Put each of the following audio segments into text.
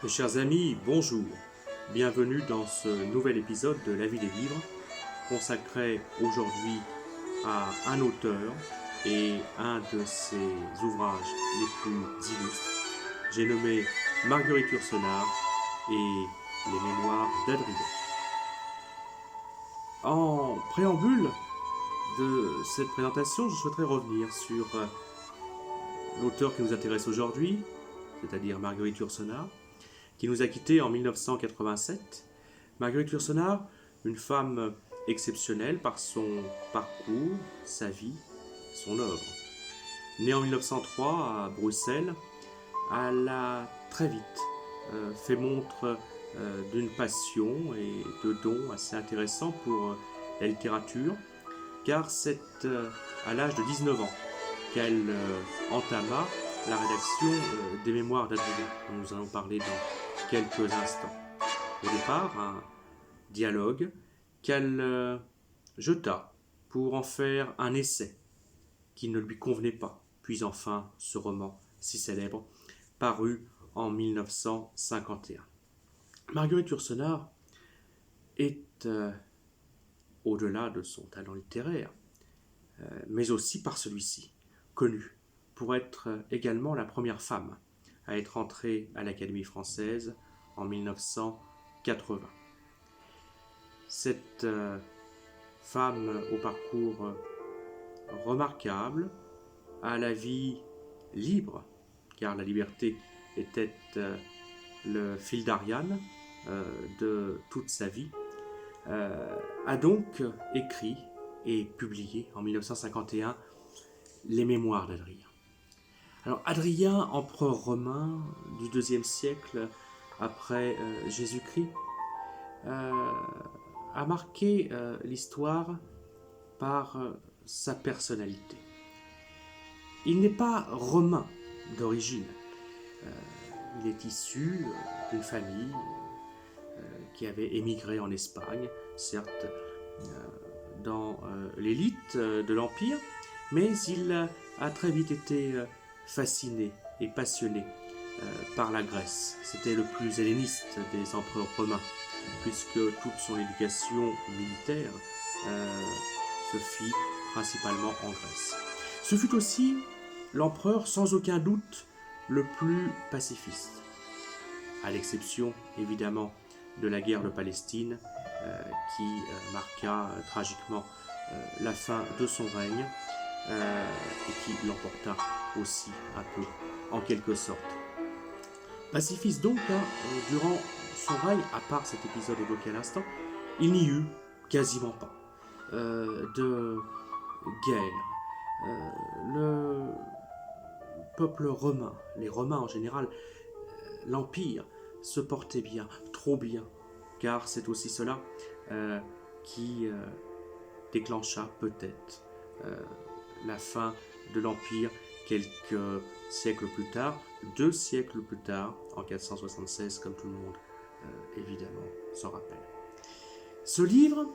Mes chers amis, bonjour. Bienvenue dans ce nouvel épisode de La vie des livres, consacré aujourd'hui à un auteur et un de ses ouvrages les plus illustres. J'ai nommé Marguerite Yourcenar et les Mémoires d'Adrien. En préambule de cette présentation, je souhaiterais revenir sur l'auteur qui nous intéresse aujourd'hui, c'est-à-dire Marguerite Yourcenar, qui nous a quittés en 1987. Marguerite Yourcenar, une femme exceptionnelle par son parcours, sa vie, son œuvre. Née en 1903 à Bruxelles, elle a très vite fait montre d'une passion et de dons assez intéressants pour la littérature, car c'est à l'âge de 19 ans qu'elle entama la rédaction des Mémoires d'Adrien, dont nous allons parler dans quelques instants. Au départ, un dialogue qu'elle jeta pour en faire un essai qui ne lui convenait pas, puis enfin ce roman si célèbre, paru en 1951. Marguerite Yourcenar est, au-delà de son talent littéraire, mais aussi par celui-ci, connue pour être également la première femme à être entrée à l'Académie française en 1980. Cette femme au parcours remarquable, à la vie libre, car la liberté était le fil d'Ariane de toute sa vie, a donc écrit et publié en 1951 les Mémoires d'Adrien. Alors Adrien, empereur romain du IIe siècle après Jésus-Christ, a marqué l'histoire par sa personnalité. Il n'est pas romain d'origine. Il est issu d'une famille qui avait émigré en Espagne, certes dans l'élite de l'Empire, mais il a très vite été fasciné et passionné par la Grèce. C'était le plus helléniste des empereurs romains, puisque toute son éducation militaire se fit principalement en Grèce. Ce fut aussi l'empereur sans aucun doute le plus pacifiste, à l'exception évidemment de la guerre de Palestine qui marqua tragiquement la fin de son règne et qui l'emporta aussi un peu en quelque sorte. Pacifiste donc, durant son règne, à part cet épisode évoqué à l'instant, il n'y eut quasiment pas de guerre. Le peuple romain, les Romains en général, l'Empire se portait bien, trop bien, car c'est aussi cela qui déclencha peut-être la fin de l'Empire quelques siècles plus tard, 2 siècles plus tard, en 476, comme tout le monde évidemment s'en rappelle. Ce livre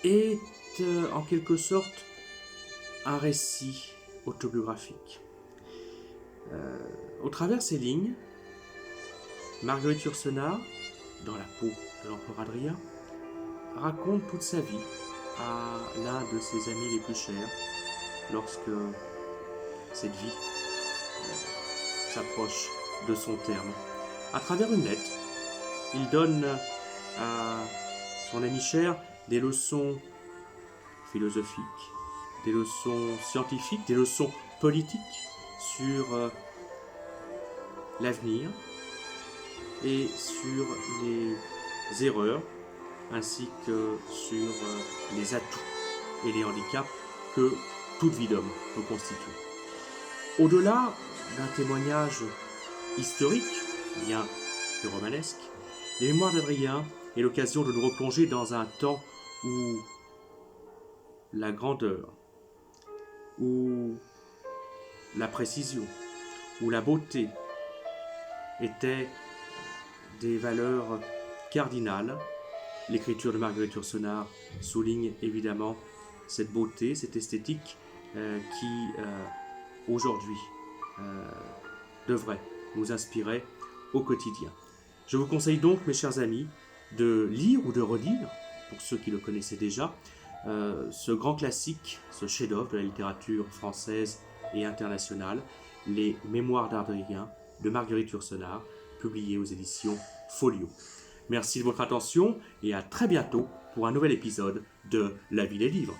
est en quelque sorte un récit autobiographique. Au travers ces lignes, Marguerite Yourcenar, dans la peau de l'empereur Adrien, raconte toute sa vie à l'un de ses amis les plus chers lorsque cette vie s'approche de son terme. À travers une lettre, il donne à son ami cher des leçons philosophiques, des leçons scientifiques, des leçons politiques sur l'avenir et sur les erreurs ainsi que sur les atouts et les handicaps que toute vie d'homme peut constituer. Au-delà d'un témoignage historique, bien que romanesque, les Mémoires d'Adrien est l'occasion de nous replonger dans un temps où la grandeur, où la précision, où la beauté étaient des valeurs cardinales. L'écriture de Marguerite Yourcenar souligne évidemment cette beauté, cette esthétique qui aujourd'hui devrait nous inspirer au quotidien. Je vous conseille donc, mes chers amis, de lire ou de relire, pour ceux qui le connaissaient déjà, ce grand classique, ce chef-d'œuvre de la littérature française et internationale, Les Mémoires d'Adrien de Marguerite Yourcenar, publié aux éditions Folio. Merci de votre attention et à très bientôt pour un nouvel épisode de La vie des livres.